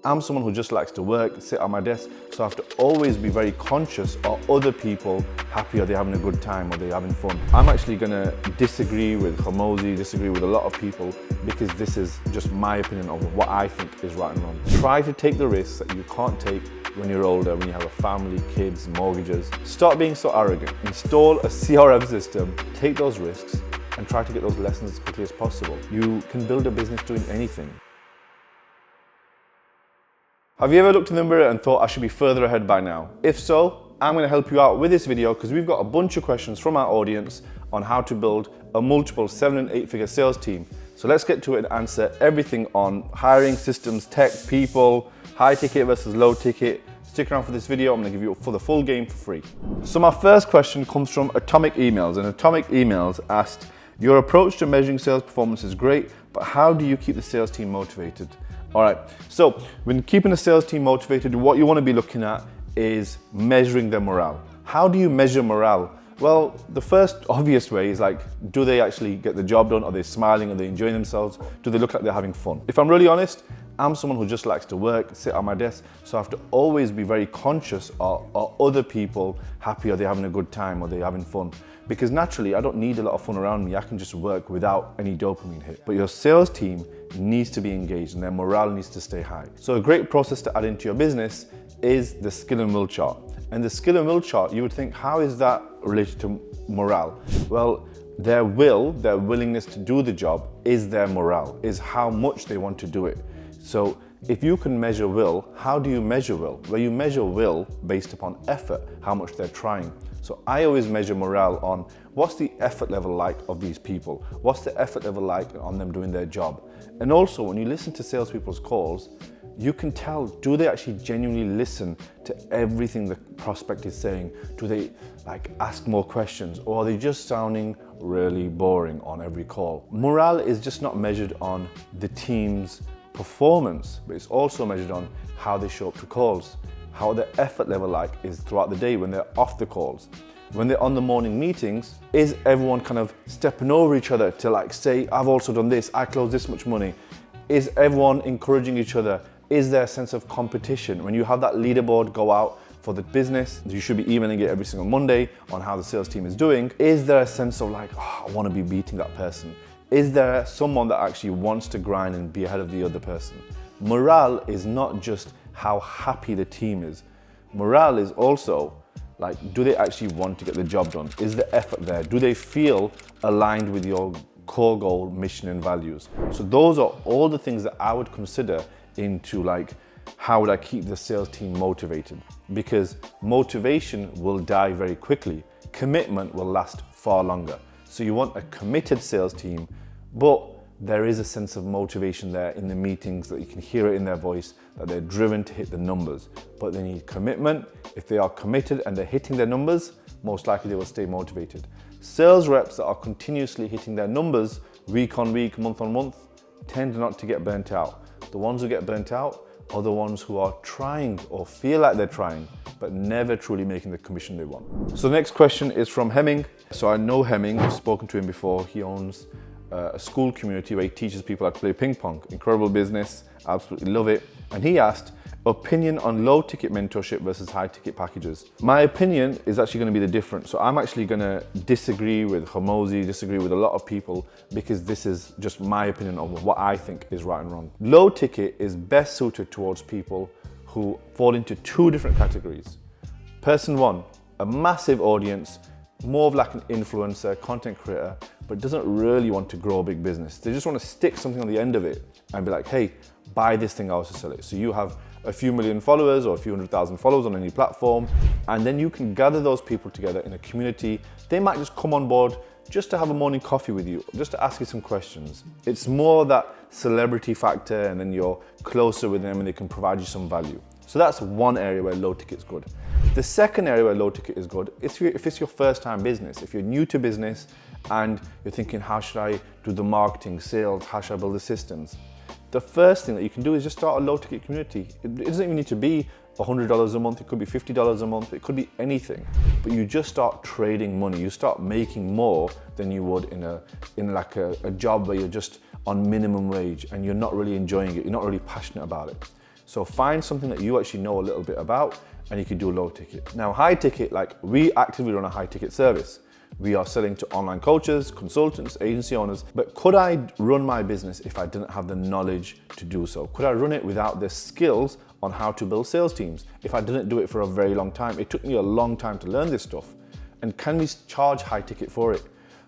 I'm someone who just likes to work, sit at my desk, so I have to always be very conscious, are other people happy, are they having a good time, are they having fun? I'm actually gonna disagree with Hormozi, disagree with a lot of people, because this is just my opinion of what I think is right and wrong. Try to take the risks that you can't take when you're older, when you have a family, kids, mortgages. Stop being so arrogant. Install a CRM system, take those risks, and try to get those lessons as quickly as possible. You can build a business doing anything. Have you ever looked in the mirror and thought I should be further ahead by now? If so, I'm going to help you out with this video because we've got a bunch of questions from our audience on how to build a multiple 7- and 8-figure sales team. So let's get to it and answer everything on hiring, systems, tech, people, high ticket versus low ticket. Stick around for this video, I'm going to give you the full game for free. So my first question comes from Atomic Emails, and Atomic Emails asked, your approach to measuring sales performance is great, but how do you keep the sales team motivated? All right, so when keeping a sales team motivated, what you want to be looking at is measuring their morale. How do you measure morale? Well, the first obvious way is like, do they actually get the job done? Are they smiling? Are they enjoying themselves? Do they look like they're having fun? If I'm really honest, I'm someone who just likes to work, sit at my desk, so I have to always be very conscious, are other people happy? Are they having a good time? Are they having fun? Because naturally, I don't need a lot of fun around me. I can just work without any dopamine hit. But your sales team needs to be engaged and their morale needs to stay high. So a great process to add into your business is the skill and will chart. And the skill and will chart, you would think, how is that related to morale? Well, their will, their willingness to do the job is their morale, is how much they want to do it. So if you can measure will, how do you measure will? Well, you measure will based upon effort, how much they're trying. So I always measure morale on what's the effort level like of these people? What's the effort level like on them doing their job? And also when you listen to salespeople's calls, you can tell, do they actually genuinely listen to everything the prospect is saying? Do they like ask more questions, or are they just sounding really boring on every call? Morale is just not measured on the team's performance, but it's also measured on how they show up to calls, how their effort level like is throughout the day when they're off the calls. When they're on the morning meetings, is everyone kind of stepping over each other to like say, I've also done this, I closed this much money? Is everyone encouraging each other? Is there a sense of competition? When you have that leaderboard go out for the business, you should be emailing it every single Monday on how the sales team is doing. Is there a sense of like, oh, I want to be beating that person? Is there someone that actually wants to grind and be ahead of the other person? Morale is not just how happy the team is. Morale is also like, do they actually want to get the job done? Is the effort there? Do they feel aligned with your core goal, mission, and values? So those are all the things that I would consider into like, how would I keep the sales team motivated? Because motivation will die very quickly. Commitment will last far longer. So you want a committed sales team, but there is a sense of motivation there in the meetings, that you can hear it in their voice, that they're driven to hit the numbers. But they need commitment. If they are committed and they're hitting their numbers, most likely they will stay motivated. Sales reps that are continuously hitting their numbers week on week, month on month, tend not to get burnt out. The ones who get burnt out are the ones who are trying or feel like they're trying, but never truly making the commission they want. So the next question is from Hemming. So I know Hemming, I've spoken to him before. He owns a school community where he teaches people how to play ping pong. Incredible business, absolutely love it. And he asked, opinion on low ticket mentorship versus high ticket packages. My opinion is actually going to be the difference. So I'm actually going to disagree with Hormozi, disagree with a lot of people, because this is just my opinion of what I think is right and wrong. Low ticket is best suited towards people who fall into two different categories. Person one, a massive audience, more of like an influencer, content creator, but doesn't really want to grow a big business. They just want to stick something on the end of it and be like, hey, buy this thing, I'll also sell it. So you have a few million followers or a few 100,000 followers on any platform, and then you can gather those people together in a community. They might just come on board just to have a morning coffee with you, just to ask you some questions. It's more that celebrity factor, and then you're closer with them and they can provide you some value. So that's one area where low ticket is good. The second area where low ticket is good is if it's your first time business. If you're new to business and you're thinking, how should I do the marketing, sales, how should I build the systems? The first thing that you can do is just start a low ticket community. It doesn't even need to be $100 a month, it could be $50 a month, it could be anything. But you just start trading money, you start making more than you would in a job where you're just on minimum wage and you're not really enjoying it, you're not really passionate about it. So find something that you actually know a little bit about and you can do low ticket. Now high ticket, like we actively run a high ticket service. We are selling to online coaches, consultants, agency owners, but could I run my business if I didn't have the knowledge to do so? Could I run it without the skills on how to build sales teams if I didn't do it for a very long time? It took me a long time to learn this stuff. And can we charge high ticket for it?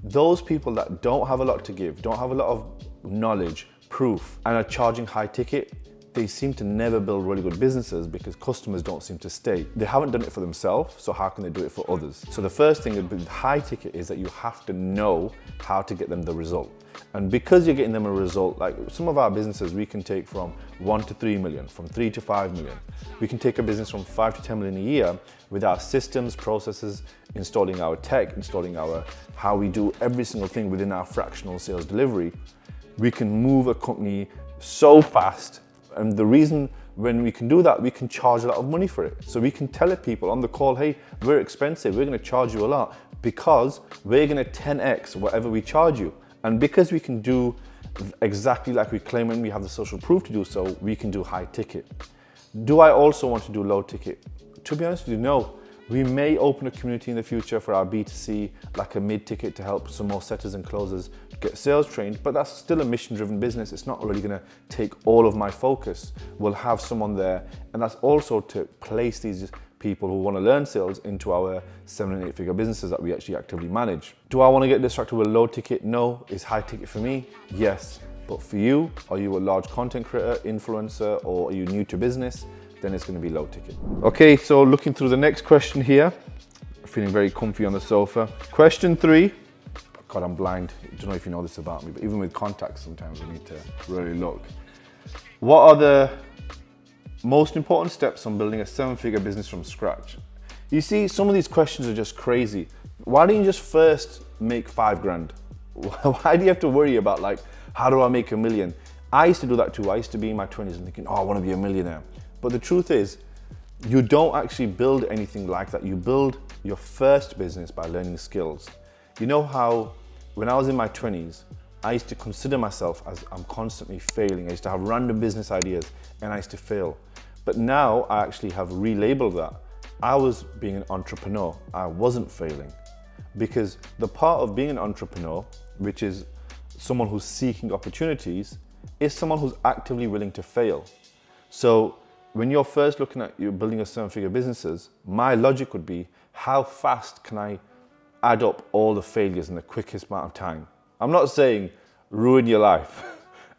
Those people that don't have a lot to give, don't have a lot of knowledge, proof, and are charging high ticket, they seem to never build really good businesses because customers don't seem to stay. They haven't done it for themselves, so how can they do it for others? So the first thing with high ticket is that you have to know how to get them the result. And because you're getting them a result, like some of our businesses, we can take from 1 to 3 million, from 3 to 5 million. We can take a business from 5 to 10 million a year with our systems, processes, installing our tech, installing how we do every single thing within our fractional sales delivery. We can move a company so fast. And the reason when we can do that, we can charge a lot of money for it. So we can tell people on the call, hey, we're expensive, we're gonna charge you a lot because we're gonna 10x whatever we charge you. And because we can do exactly like we claim when we have the social proof to do so, we can do high ticket. Do I also want to do low ticket? To be honest with you, no. We may open a community in the future for our B2C, like a mid-ticket to help some more setters and closers get sales trained, but that's still a mission-driven business. It's not really gonna take all of my focus. We'll have someone there, and that's also to place these people who wanna learn sales into our 7 and 8 figure businesses that we actually actively manage. Do I wanna get distracted with low ticket? No. Is high ticket for me? Yes. But for you, are you a large content creator, influencer, or are you new to business? Then it's going to be low ticket. Okay, so looking through the next question here, feeling very comfy on the sofa. Question 3, God, I'm blind. I don't know if you know this about me, but even with contacts, sometimes I need to really look. What are the most important steps on building a 7-figure business from scratch? You see, some of these questions are just crazy. Why don't you just first make 5 grand? Why do you have to worry about like, how do I make $1 million? I used to do that too. I used to be in my 20s and thinking, oh, I want to be a millionaire. But the truth is, you don't actually build anything like that. You build your first business by learning skills. You know how when I was in my 20s, I used to consider myself as I'm constantly failing. I used to have random business ideas and I used to fail. But now I actually have relabeled that. I was being an entrepreneur. I wasn't failing. Because the part of being an entrepreneur, which is someone who's seeking opportunities, is someone who's actively willing to fail. So when you're first looking at you building a 7-figure businesses, my logic would be, how fast can I add up all the failures in the quickest amount of time? I'm not saying ruin your life.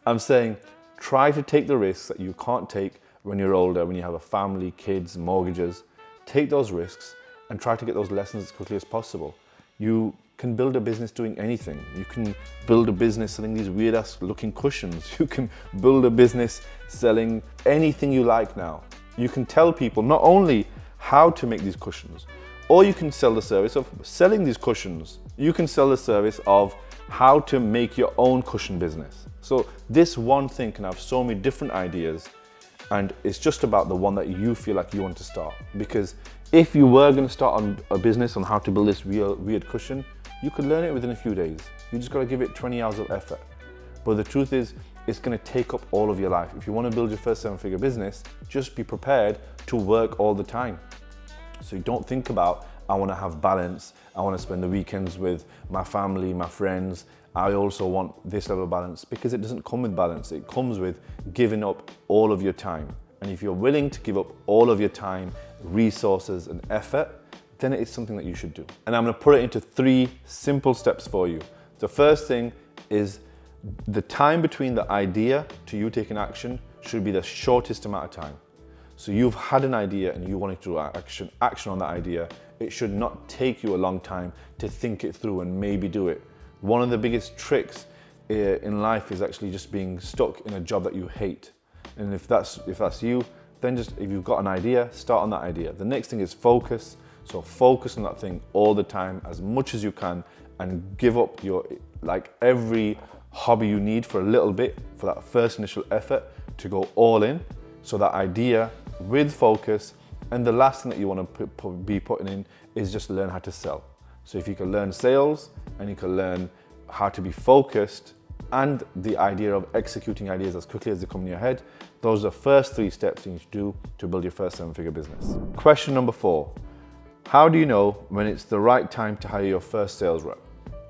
I'm saying try to take the risks that you can't take when you're older, when you have a family, kids, mortgages. Take those risks and try to get those lessons as quickly as possible. You can build a business doing anything. You can build a business selling these weird ass looking cushions. You can build a business selling anything you like now. You can tell people not only how to make these cushions, or you can sell the service of selling these cushions. You can sell the service of how to make your own cushion business. So this one thing can have so many different ideas, and it's just about the one that you feel like you want to start. Because if you were going to start on a business on how to build this weird cushion, you could learn it within a few days. You just got to give it 20 hours of effort. But the truth is, it's going to take up all of your life. If you want to build your first 7-figure business, just be prepared to work all the time. So you don't think about, I want to have balance. I want to spend the weekends with my family, my friends. I also want this level of balance, because it doesn't come with balance. It comes with giving up all of your time. And if you're willing to give up all of your time, resources, and effort, then it is something that you should do. And I'm going to put it into 3 simple steps for you. The first thing is the time between the idea to you taking action should be the shortest amount of time. So you've had an idea and you wanted to do action on that idea. It should not take you a long time to think it through and maybe do it. One of the biggest tricks in life is actually just being stuck in a job that you hate. And if that's you, then just, if you've got an idea, start on that idea. The next thing is focus. So focus on that thing all the time, as much as you can, and give up your, like every hobby you need for a little bit, for that first initial effort to go all in. So that idea with focus. And the last thing that you want to be putting in is just learn how to sell. So if you can learn sales and you can learn how to be focused, and the idea of executing ideas as quickly as they come in your head. Those are the first 3 steps you need to do to build your first 7-figure business. Question number 4. How do you know when it's the right time to hire your first sales rep?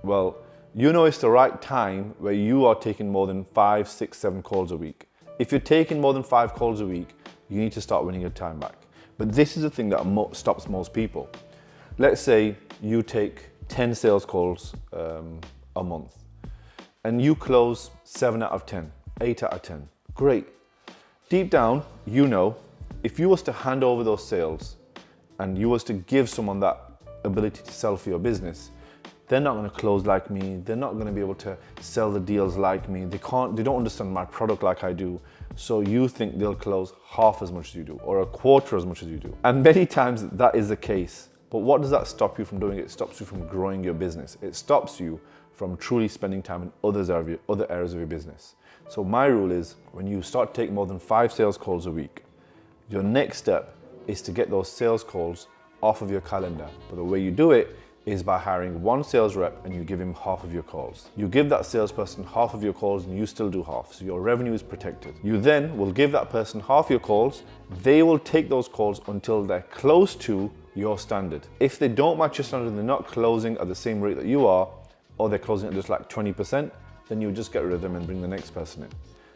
Well, you know it's the right time where you are taking more than 5, 6, 7 calls a week. If you're taking more than 5 calls a week, you need to start winning your time back. But this is the thing that stops most people. Let's say you take 10 sales calls a month and you close 7 out of 10, 8 out of 10. Great. Deep down, you know, if you was to hand over those sales and you was to give someone that ability to sell for your business, they're not going to close like me. They're not going to be able to sell the deals like me. They don't understand my product like I do. So you think they'll close half as much as you do or a quarter as much as you do. And many times that is the case. But what does that stop you from doing? It stops you from growing your business. It stops you from truly spending time in other areas of your business. So my rule is when you start taking more than 5 sales calls a week, your next step is to get those sales calls off of your calendar. But the way you do it is by hiring 1 sales rep and you give him half of your calls. You give that salesperson half of your calls and you still do half, so your revenue is protected. You then will give that person half your calls. They will take those calls until they're close to your standard. If they don't match your standard and they're not closing at the same rate that you are, or they're closing at just like 20%, then you just get rid of them and bring the next person in.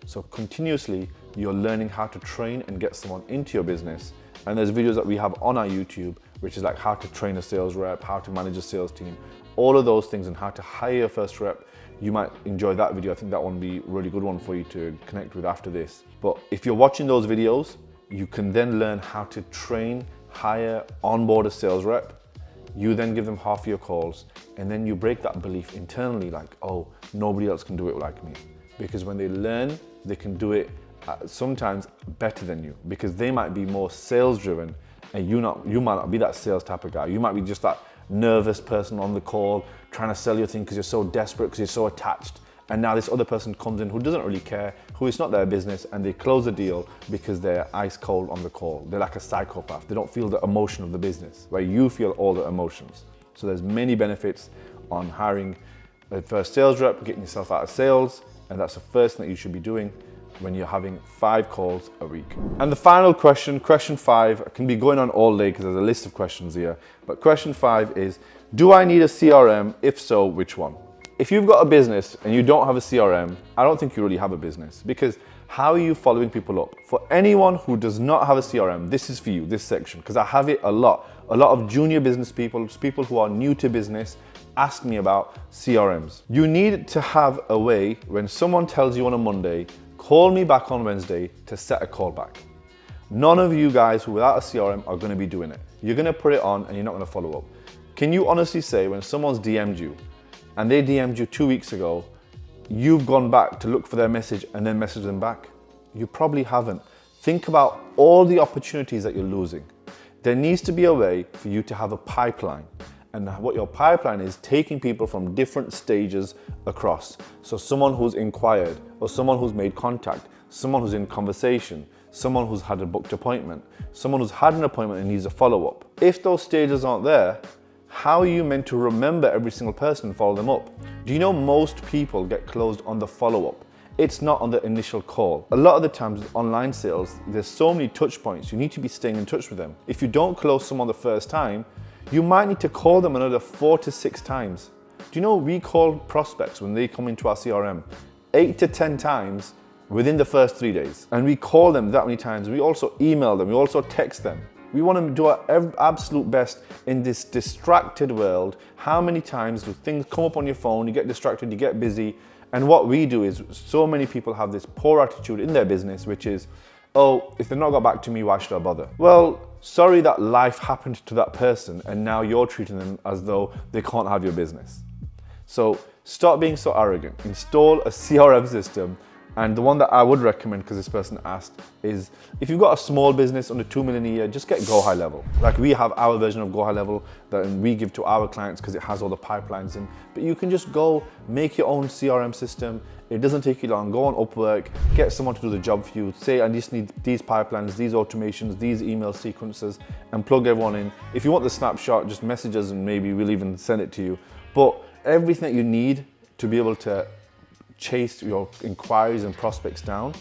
So continuously, you're learning how to train and get someone into your business. And there's videos that we have on our YouTube, which is like how to train a sales rep, how to manage a sales team, all of those things, and how to hire your first rep. You might enjoy that video. I think that one will be a really good one for you to connect with after this. But if you're watching those videos, you can then learn how to train, hire, onboard a sales rep. You then give them half of your calls, and then you break that belief internally like, oh, nobody else can do it like me. Because when they learn, they can do it sometimes better than you, because they might be more sales driven and you might not be that sales type of guy. You might be just that nervous person on the call trying to sell your thing because you're so desperate, because you're so attached. And now this other person comes in who doesn't really care, who it's not their business, and they close the deal because they're ice cold on the call. They're like a psychopath. They don't feel the emotion of the business, where you feel all the emotions. So there's many benefits on hiring a first sales rep, getting yourself out of sales, and that's the first thing that you should be doing when you're having 5 calls a week. And the final question, question 5, I can be going on all day because there's a list of questions here, but question 5 is, do I need a CRM? If so, which one? If you've got a business and you don't have a CRM, I don't think you really have a business, because how are you following people up? For anyone who does not have a CRM, this is for you, this section, because I have it a lot. A lot of junior business people who are new to business, ask me about CRMs. You need to have a way when someone tells you on a Monday, call me back on Wednesday, to set a call back. None of you guys who without a CRM are going to be doing it. You're going to put it on and you're not going to follow up. Can you honestly say when someone's DM'd you and they DM'd you 2 weeks ago, you've gone back to look for their message and then message them back? You probably haven't. Think about all the opportunities that you're losing. There needs to be a way for you to have a pipeline. And what your pipeline is, taking people from different stages across. So someone who's inquired, or someone who's made contact, someone who's in conversation, someone who's had a booked appointment, someone who's had an appointment and needs a follow-up. If those stages aren't there, how are you meant to remember every single person and follow them up? Do you know most people get closed on the follow-up? It's not on the initial call. A lot of the times with online sales, there's so many touch points. You need to be staying in touch with them. If you don't close someone the first time, you might need to call them another 4 to 6 times. Do you know we call prospects when they come into our CRM 8 to 10 times within the first 3 days? And we call them that many times. We also email them. We also text them. We want to do our absolute best in this distracted world. How many times do things come up on your phone, you get distracted, you get busy, and what we do is, so many people have this poor attitude in their business, which is, oh, if they've not got back to me, why should I bother? Well, sorry that life happened to that person and now you're treating them as though they can't have your business. So stop being so arrogant. Install a CRM system. And the one that I would recommend, because this person asked, is if you've got a small business under 2 million a year, just get Go High Level. Like we have our version of Go High Level that we give to our clients because it has all the pipelines in. But you can just go make your own CRM system. It doesn't take you long. Go on Upwork, get someone to do the job for you. Say, I just need these pipelines, these automations, these email sequences, and plug everyone in. If you want the snapshot, just message us and maybe we'll even send it to you. But everything that you need to be able to chase your inquiries and prospects down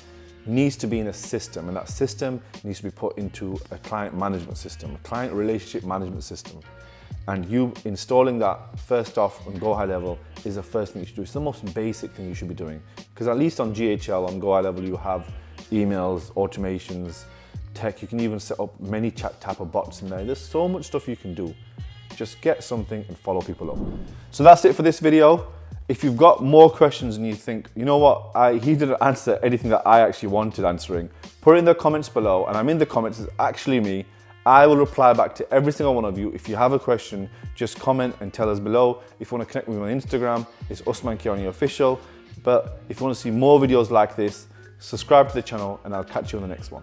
needs to be in a system, and that system needs to be put into a client management system, a client relationship management system. And you installing that first off on Go High Level is the first thing you should do. It's the most basic thing you should be doing. Because at least on GHL, on Go High Level, you have emails, automations, tech. You can even set up many chat type of bots in there. There's so much stuff you can do. Just get something and follow people up. So that's it for this video. If you've got more questions and you think, you know what, he didn't answer anything that I actually wanted answering, put it in the comments below, and I'm in the comments, it's actually me. I will reply back to every single one of you. If you have a question, just comment and tell us below. If you want to connect with me on Instagram, it's Usman Kayani Official. But if you want to see more videos like this, subscribe to the channel and I'll catch you on the next one.